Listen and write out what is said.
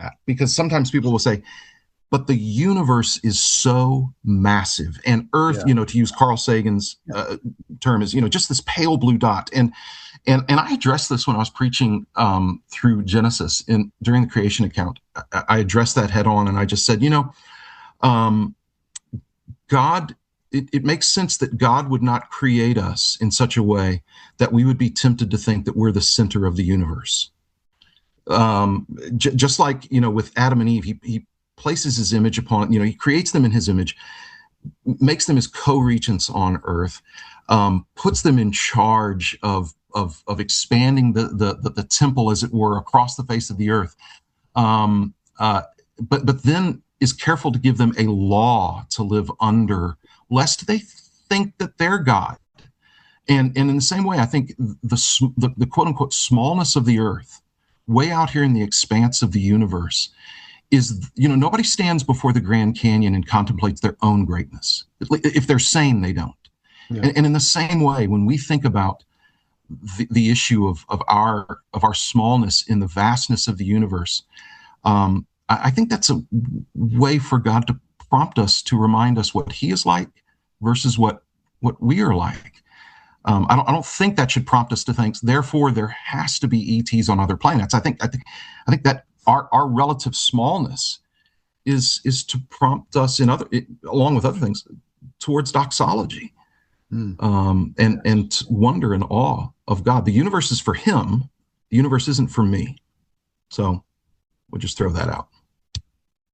that, because sometimes people will say, but the universe is so massive, and Earth, Yeah. to use Carl Sagan's term, is just this pale blue dot. And I addressed this when I was preaching through Genesis during the creation account. I addressed that head on, and I just said, um, God. It makes sense that God would not create us in such a way that we would be tempted to think that we're the center of the universe. Just like with Adam and Eve, he places his image upon, he creates them in his image, makes them his co-regents on earth, puts them in charge of expanding the temple, as it were, across the face of the earth. Um, uh, but then is careful to give them a law to live under, lest they think that they're God. And in the same way, I think the quote unquote smallness of the earth, way out here in the expanse of the universe, is, nobody stands before the Grand Canyon and contemplates their own greatness. If they're sane, they don't. Yeah. And in the same way, when we think about the issue of our smallness in the vastness of the universe, I think that's a way for God to prompt us, to remind us what He is like versus what we are like. I don't think that should prompt us to think, therefore, there has to be ETs on other planets. I think that our relative smallness is to prompt us along with other things, towards doxology, and wonder and awe of God. The universe is for Him. The universe isn't for me. So we'll just throw that out.